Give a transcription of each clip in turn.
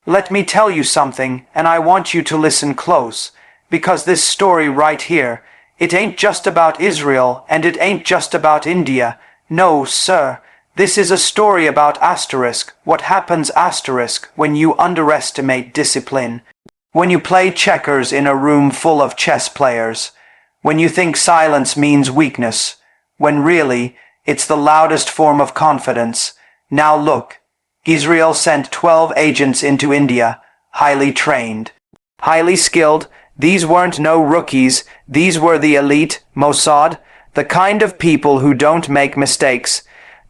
Let me tell you something, and I want you to listen close, because this story right here, it ain't just about Israel, and it ain't just about India. No, sir. This is a story about asterisk, what happens asterisk when you underestimate discipline. When you play checkers in a room full of chess players. When you think silence means weakness. When really, it's the loudest form of confidence. Now look. Israel sent 12 agents into India, highly trained, highly skilled. These weren't no rookies, these were the elite, Mossad, the kind of people who don't make mistakes,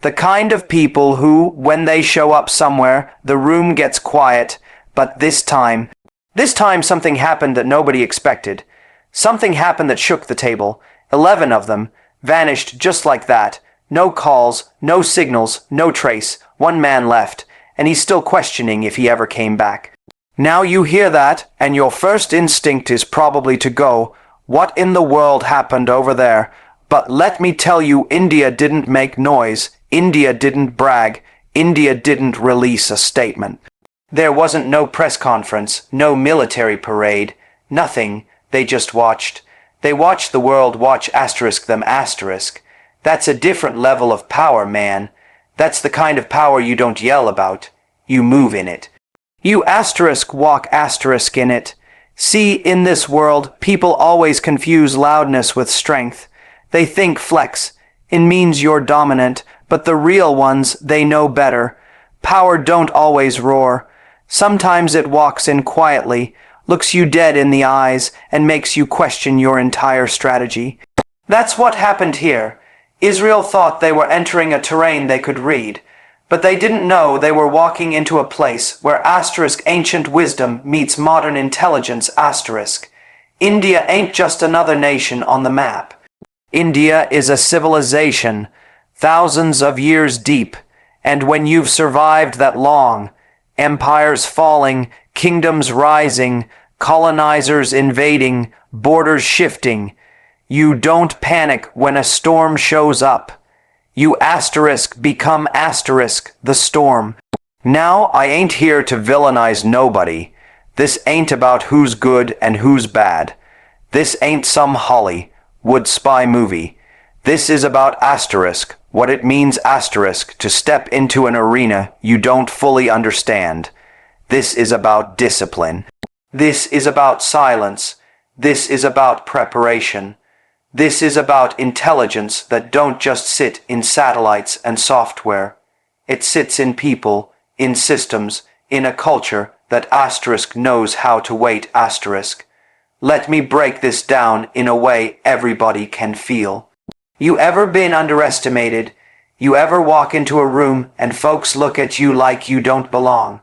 the kind of people who, when they show up somewhere, the room gets quiet. But this time something happened that nobody expected. Something happened that shook the table. 11 of them vanished just like that. No calls, no signals, no trace. One man left, and he's still questioning if he ever came back. Now you hear that, and your first instinct is probably to go, what in the world happened over there? But let me tell you, India didn't make noise. India didn't brag. India didn't release a statement. There wasn't no press conference, no military parade, nothing. They just watched. They watched the world watch asterisk them asterisk. That's a different level of power, man. That's the kind of power you don't yell about. You move in it. You asterisk walk asterisk in it. See, in this world, people always confuse loudness with strength. They think flex. It means you're dominant, but the real ones, they know better. Power don't always roar. Sometimes it walks in quietly, looks you dead in the eyes, and makes you question your entire strategy. That's what happened here. Israel thought they were entering a terrain they could read, but they didn't know they were walking into a place where asterisk ancient wisdom meets modern intelligence asterisk. India ain't just another nation on the map. India is a civilization, thousands of years deep, and when you've survived that long, empires falling, kingdoms rising, colonizers invading, borders shifting, you don't panic when a storm shows up. You asterisk become asterisk the storm. Now, I ain't here to villainize nobody. This ain't about who's good and who's bad. This ain't some Hollywood spy movie. This is about asterisk, what it means asterisk to step into an arena you don't fully understand. This is about discipline. This is about silence. This is about preparation. This is about intelligence that don't just sit in satellites and software. It sits in people, in systems, in a culture that asterisk knows how to wait asterisk. Let me break this down in a way everybody can feel. You ever been underestimated? You ever walk into a room and folks look at you like you don't belong?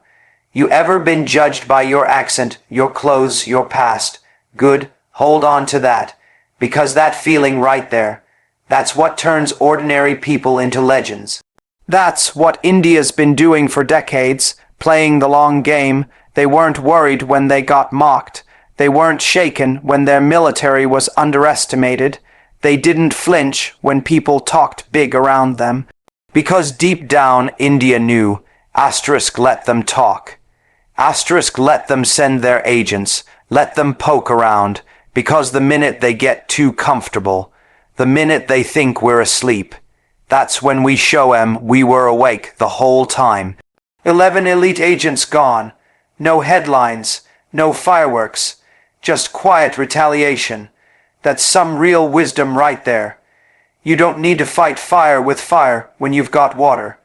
You ever been judged by your accent, your clothes, your past? Good, hold on to that. Because that feeling right there, that's what turns ordinary people into legends. That's what India's been doing for decades, playing the long game. They weren't worried when they got mocked. They weren't shaken when their military was underestimated. They didn't flinch when people talked big around them. Because deep down, India knew, asterisk let them talk. Asterisk let them send their agents, let them poke around. Because the minute they get too comfortable, the minute they think we're asleep, that's when we show 'em we were awake the whole time. 11 elite agents gone. No headlines, no fireworks, just quiet retaliation. That's some real wisdom right there. You don't need to fight fire with fire when you've got water.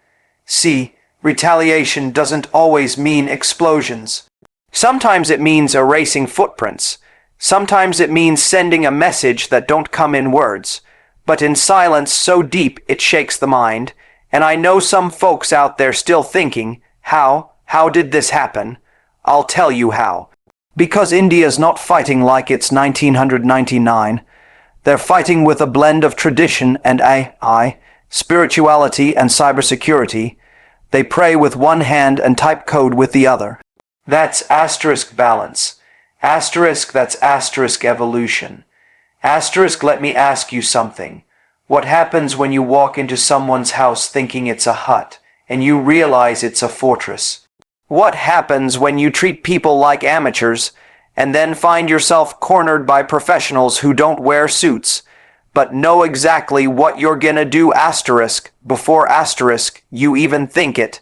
See, retaliation doesn't always mean explosions. Sometimes it means erasing footprints. Sometimes it means sending a message that don't come in words, but in silence so deep it shakes the mind, and I know some folks out there still thinking, how did this happen? I'll tell you how. Because India's not fighting like it's 1999. They're fighting with a blend of tradition and AI, spirituality and cybersecurity. They pray with one hand and type code with the other. That's asterisk balance. Asterisk, that's asterisk evolution. Asterisk, let me ask you something. What happens when you walk into someone's house thinking it's a hut, and you realize it's a fortress? What happens when you treat people like amateurs and then find yourself cornered by professionals who don't wear suits, but know exactly what you're gonna do before you even think it?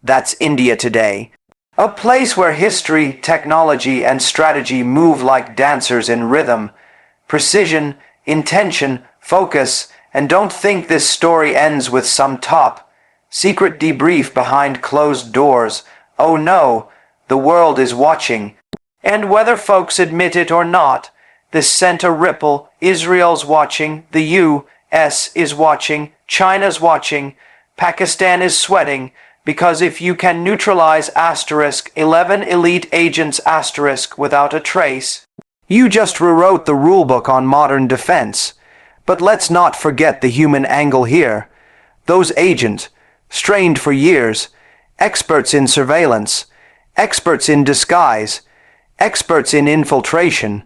That's India today. A place where history, technology, and strategy move like dancers in rhythm, precision, intention, focus, and don't think this story ends with some secret debrief behind closed doors. Oh no, the world is watching. And whether folks admit it or not, this sent a ripple. Israel's watching, the U.S. is watching, China's watching, Pakistan is sweating, because if you can neutralize *11 elite agents without a trace, you just rewrote the rulebook on modern defense. But let's not forget the human angle here. Those agents, trained for years, experts in surveillance, experts in disguise, experts in infiltration,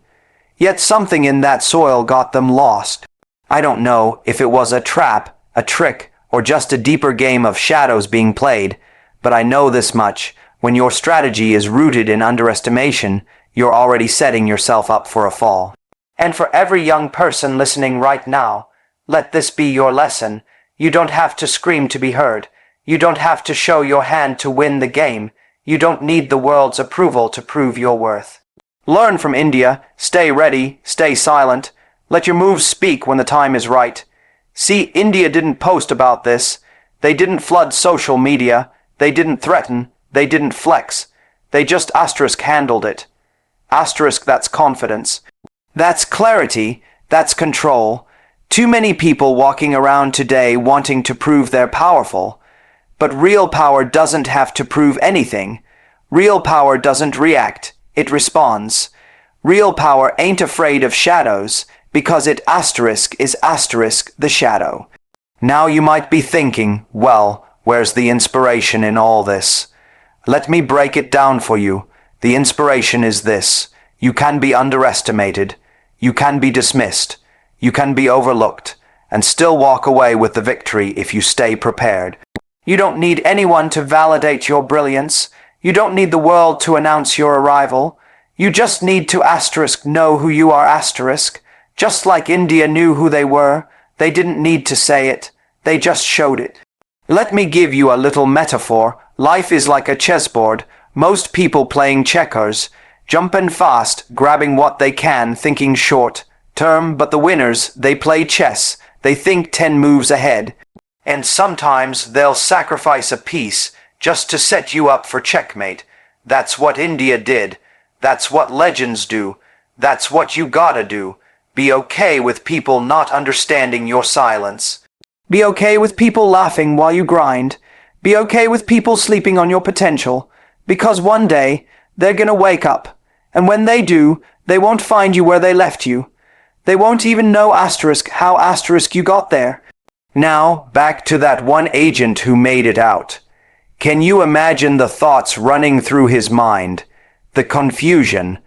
yet something in that soil got them lost. I don't know if it was a trap, a trick, or just a deeper game of shadows being played, but I know this much: when your strategy is rooted in underestimation, you're already setting yourself up for a fall. And for every young person listening right now, let this be your lesson. You don't have to scream to be heard. You don't have to show your hand to win the game. You don't need the world's approval to prove your worth. Learn from India, stay ready, stay silent, let your moves speak when the time is right. See, India didn't post about this, they didn't flood social media, they didn't threaten, they didn't flex, they just handled it. That's confidence. That's clarity, that's control. Too many people walking around today wanting to prove they're powerful. But real power doesn't have to prove anything. Real power doesn't react, it responds. Real power ain't afraid of shadows, because it is the shadow. Now you might be thinking, well, where's the inspiration in all this? Let me break it down for you. The inspiration is this: you can be underestimated, you can be dismissed, you can be overlooked, and still walk away with the victory if you stay prepared. You don't need anyone to validate your brilliance. You don't need the world to announce your arrival. You just need to know who you are Just like India knew who they were, they didn't need to say it, they just showed it. Let me give you a little metaphor. Life is like a chessboard, most people playing checkers, jumping fast, grabbing what they can, thinking short term, but the winners, they play chess, they think 10 moves ahead. And sometimes they'll sacrifice a piece just to set you up for checkmate. That's what India did. That's what legends do. That's what you gotta do. Be okay with people not understanding your silence. Be okay with people laughing while you grind. Be okay with people sleeping on your potential. Because one day, they're gonna wake up. And when they do, they won't find you where they left you. They won't even know how you got there. Now, back to that one agent who made it out. Can you imagine the thoughts running through his mind? The confusion,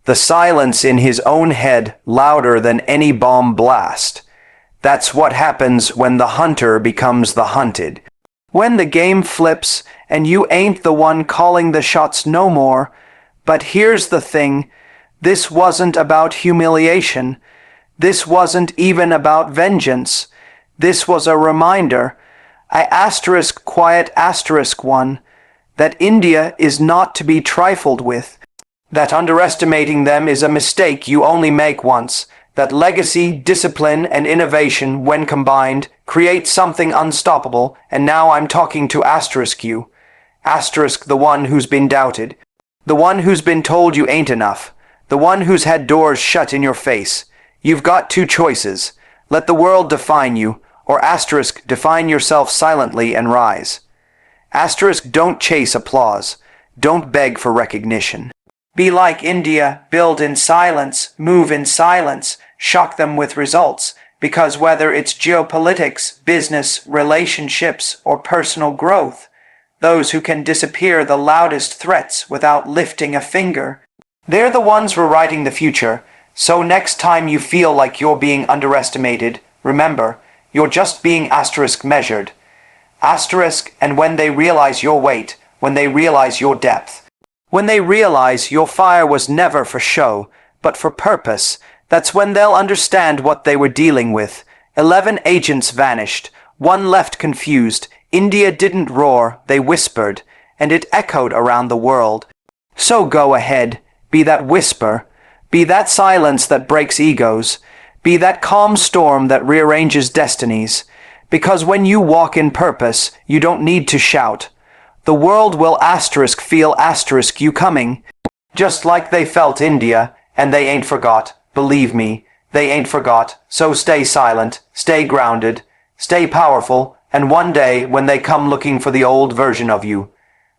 the silence in his own head louder than any bomb blast. That's what happens when the hunter becomes the hunted. When the game flips and you ain't the one calling the shots no more. But here's the thing, this wasn't about humiliation. This wasn't even about vengeance. This was a reminder, quiet one, that India is not to be trifled with, that underestimating them is a mistake you only make once, that legacy, discipline, and innovation, when combined, create something unstoppable, and now I'm talking to you. The one who's been doubted, the one who's been told you ain't enough, the one who's had doors shut in your face. You've got two choices. Let the world define you, or define yourself silently and rise. Don't chase applause. Don't beg for recognition. Be like India, build in silence, move in silence, shock them with results, because whether it's geopolitics, business, relationships, or personal growth, those who can disappear the loudest threats without lifting a finger, they're the ones rewriting the future. So next time you feel like you're being underestimated, remember, you're just being measured. And when they realize your weight, when they realize your depth. When they realize your fire was never for show, but for purpose, that's when they'll understand what they were dealing with. 11 agents vanished, one left confused. India didn't roar, they whispered, and it echoed around the world. So go ahead, be that whisper, be that silence that breaks egos, be that calm storm that rearranges destinies. Because when you walk in purpose, you don't need to shout. The world will feel you coming, just like they felt India, and they ain't forgot. Believe me, they ain't forgot. So stay silent, stay grounded, stay powerful, and one day when they come looking for the old version of you,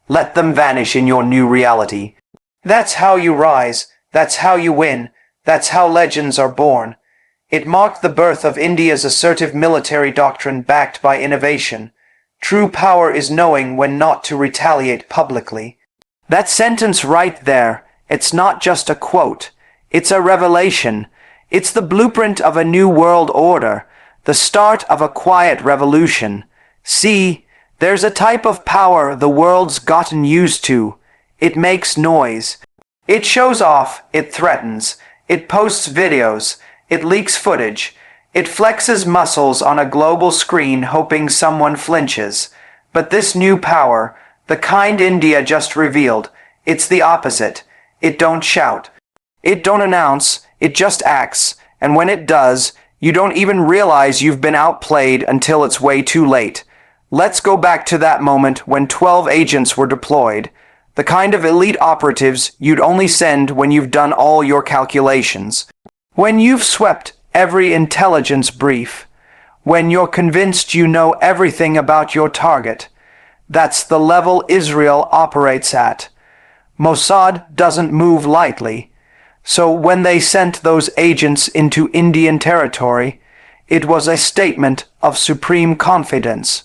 let them vanish in your new reality. That's how you rise, that's how you win, that's how legends are born. It marked the birth of India's assertive military doctrine backed by innovation. True power is knowing when not to retaliate publicly. That sentence right there, it's not just a quote. It's a revelation. It's the blueprint of a new world order, the start of a quiet revolution. See, there's a type of power the world's gotten used to. It makes noise. It shows off, it threatens, it posts videos, it leaks footage, it flexes muscles on a global screen hoping someone flinches. But this new power, the kind India just revealed, it's the opposite. It don't shout. It don't announce, it just acts, and when it does, you don't even realize you've been outplayed until it's way too late. Let's go back to that moment when 12 agents were deployed, the kind of elite operatives you'd only send when you've done all your calculations. When you've swept every intelligence brief, when you're convinced you know everything about your target. That's the level Israel operates at. Mossad doesn't move lightly. So when they sent those agents into Indian territory, it was a statement of supreme confidence,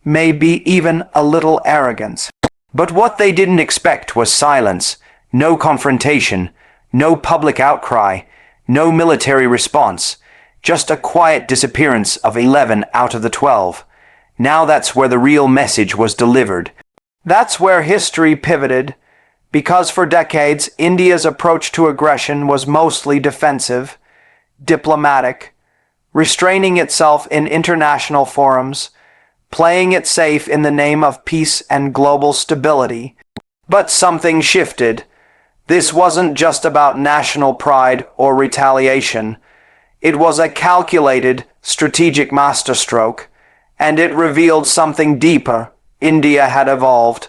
maybe even a little arrogance. But what they didn't expect was silence, no confrontation, no public outcry, no military response, just a quiet disappearance of 11 out of the 12. Now that's where the real message was delivered. That's where history pivoted. Because for decades, India's approach to aggression was mostly defensive, diplomatic, restraining itself in international forums, playing it safe in the name of peace and global stability. But something shifted. This wasn't just about national pride or retaliation. It was a calculated, strategic masterstroke, and it revealed something deeper. India had evolved.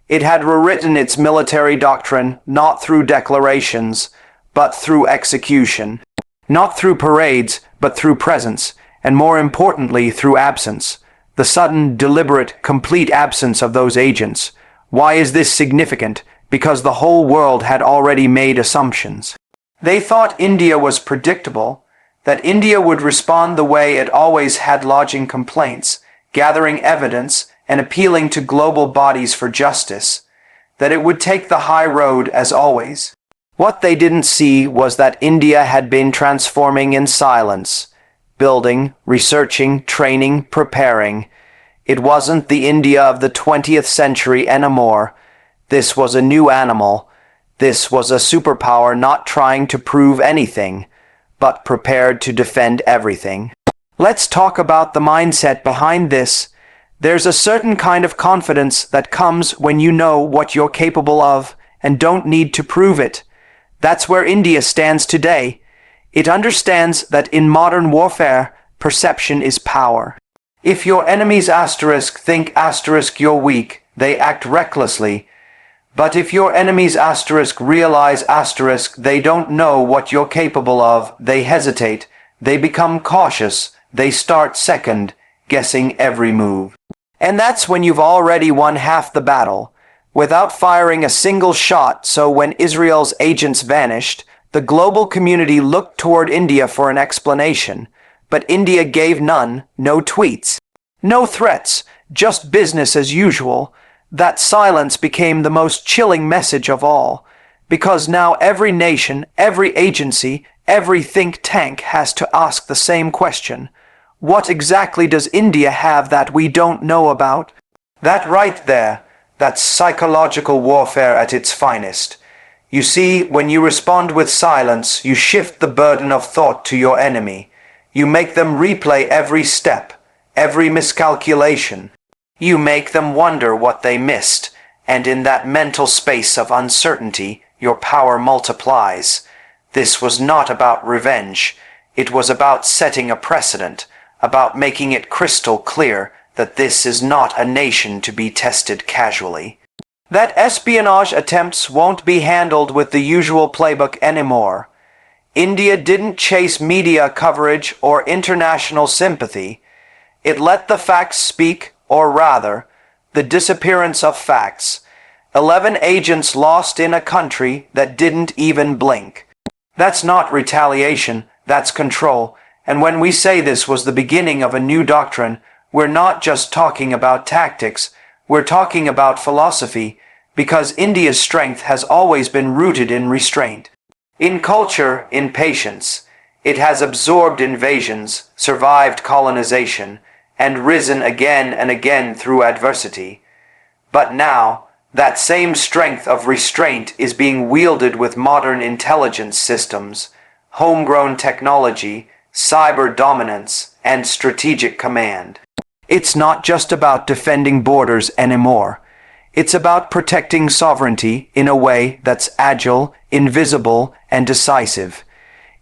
It had rewritten its military doctrine not through declarations, but through execution. Not through parades, but through presence, and more importantly, through absence. The sudden, deliberate, complete absence of those agents. Why is this significant? Because the whole world had already made assumptions. They thought India was predictable, that India would respond the way it always had, lodging complaints, gathering evidence, and appealing to global bodies for justice, that it would take the high road as always. What they didn't see was that India had been transforming in silence, building, researching, training, preparing. It wasn't the India of the 20th century anymore. This was a new animal. This was a superpower not trying to prove anything, but prepared to defend everything. Let's talk about the mindset behind this. There's a certain kind of confidence that comes when you know what you're capable of and don't need to prove it. That's where India stands today. It understands that in modern warfare, perception is power. If your enemies think you're weak, they act recklessly. But if your enemies realize they don't know what you're capable of, they hesitate, they become cautious, they start second, guessing every move. And that's when you've already won half the battle, without firing a single shot. So when Israel's agents vanished, the global community looked toward India for an explanation, but India gave none, no tweets, no threats, just business as usual. That silence became the most chilling message of all, because now every nation, every agency, every think tank has to ask the same question. What exactly does India have that we don't know about? That right there, That's psychological warfare at its finest. You see, when you respond with silence, you shift the burden of thought to your enemy. You make them replay every step, every miscalculation. You make them wonder what they missed, and in that mental space of uncertainty, your power multiplies. This was not about revenge. It was about setting a precedent, about making it crystal clear that this is not a nation to be tested casually. That espionage attempts won't be handled with the usual playbook anymore. India didn't chase media coverage or international sympathy. It let the facts speak, or rather, the disappearance of facts. 11 agents lost in a country that didn't even blink. That's not retaliation, that's control. And when we say this was the beginning of a new doctrine, we're not just talking about tactics, we're talking about philosophy, because India's strength has always been rooted in restraint. In culture, in patience. It has absorbed invasions, survived colonization, and risen again and again through adversity. But now, that same strength of restraint is being wielded with modern intelligence systems, homegrown technology, cyber dominance, and strategic command. It's not just about defending borders anymore. It's about protecting sovereignty in a way that's agile, invisible, and decisive.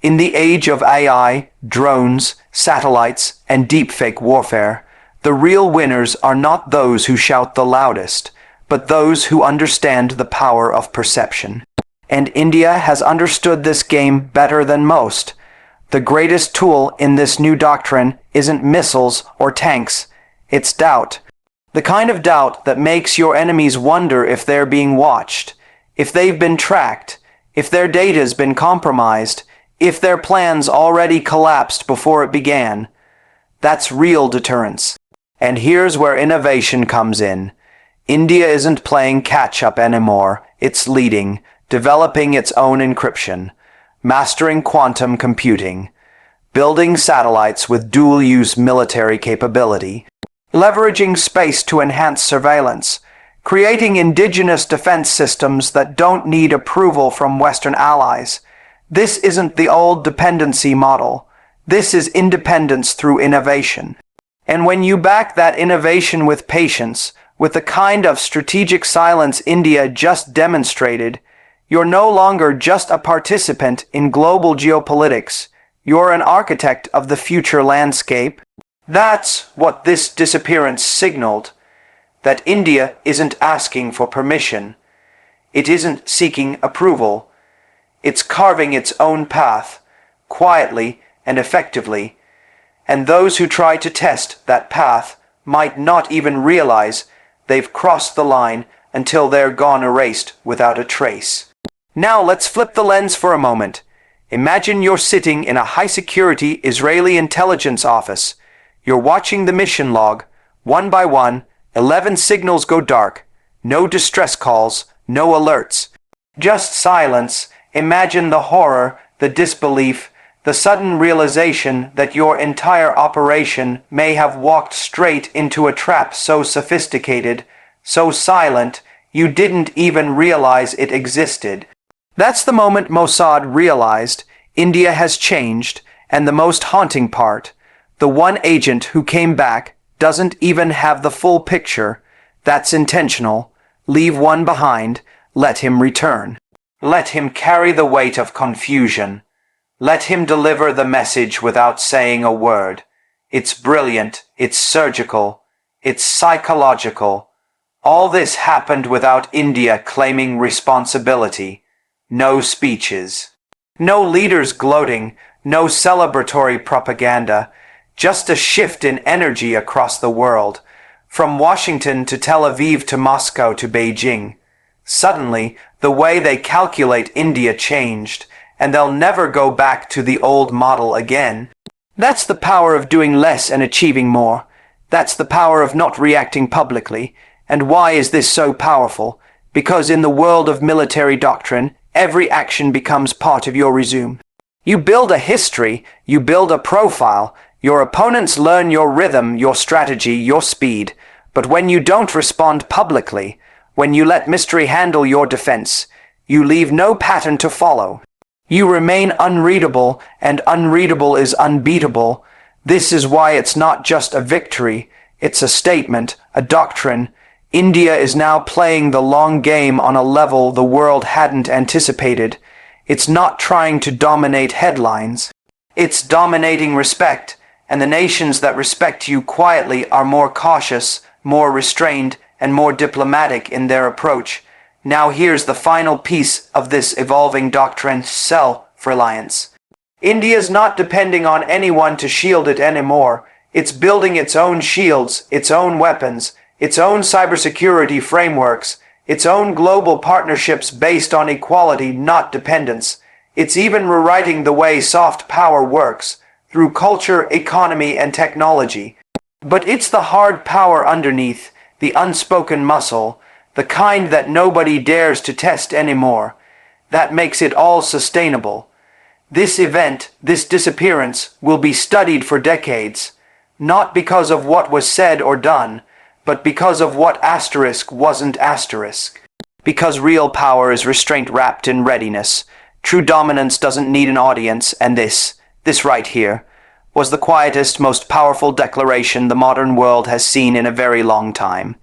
In the age of AI, drones, satellites, and deepfake warfare, the real winners are not those who shout the loudest, but those who understand the power of perception. And India has understood this game better than most. The greatest tool in this new doctrine isn't missiles or tanks, it's doubt. The kind of doubt that makes your enemies wonder if they're being watched, if they've been tracked, if their data's been compromised, if their plans already collapsed before it began. That's real deterrence. And here's where innovation comes in. India isn't playing catch-up anymore, it's leading, developing its own encryption, mastering quantum computing, building satellites with dual-use military capability, leveraging space to enhance surveillance, creating indigenous defense systems that don't need approval from Western allies. This isn't the old dependency model. This is independence through innovation. And when you back that innovation with patience, with the kind of strategic silence India just demonstrated, you're no longer just a participant in global geopolitics. You're an architect of the future landscape. That's what this disappearance signaled, that India isn't asking for permission. It isn't seeking approval. It's carving its own path, quietly and effectively. And those who try to test that path might not even realize they've crossed the line until they're gone erased without a trace. Now let's flip the lens for a moment. Imagine you're sitting in a high-security Israeli intelligence office. You're watching the mission log. One by one, 11 signals go dark. No distress calls, no alerts. Just silence. Imagine the horror, the disbelief, the sudden realization that your entire operation may have walked straight into a trap so sophisticated, so silent, you didn't even realize it existed. That's the moment Mossad realized India has changed, and the most haunting part, the one agent who came back doesn't even have the full picture. That's intentional. Leave one behind. Let him return. Let him carry the weight of confusion. Let him deliver the message without saying a word. It's brilliant. It's surgical. It's psychological. All this happened without India claiming responsibility. No speeches. No leaders gloating. No celebratory propaganda. Just a shift in energy across the world. From Washington to Tel Aviv to Moscow to Beijing. Suddenly, the way they calculate India changed, and they'll never go back to the old model again. That's the power of doing less and achieving more. That's the power of not reacting publicly. And why is this so powerful? Because in the world of military doctrine, every action becomes part of your resume. You build a history, you build a profile. Your opponents learn your rhythm, your strategy, your speed. But when you don't respond publicly, When you let mystery handle your defense, you leave no pattern to follow. You remain unreadable, and unreadable is unbeatable. This is why it's not just a victory, it's a statement, a doctrine. India is now playing the long game on a level the world hadn't anticipated. It's not trying to dominate headlines. It's dominating respect, and the nations that respect you quietly are more cautious, more restrained, and more diplomatic in their approach. Now here's the final piece of this evolving doctrine: self-reliance. India's not depending on anyone to shield it anymore. It's building its own shields, its own weapons, its own cybersecurity frameworks, its own global partnerships based on equality, not dependence. It's even rewriting the way soft power works, through culture, economy, and technology. But it's the hard power underneath, the unspoken muscle, the kind that nobody dares to test anymore, that makes it all sustainable. This event, this disappearance, will be studied for decades, not because of what was said or done, but because of what asterisk wasn't asterisk. Because real power is restraint wrapped in readiness. True dominance doesn't need an audience, and this right here, was the quietest, most powerful declaration the modern world has seen in a very long time.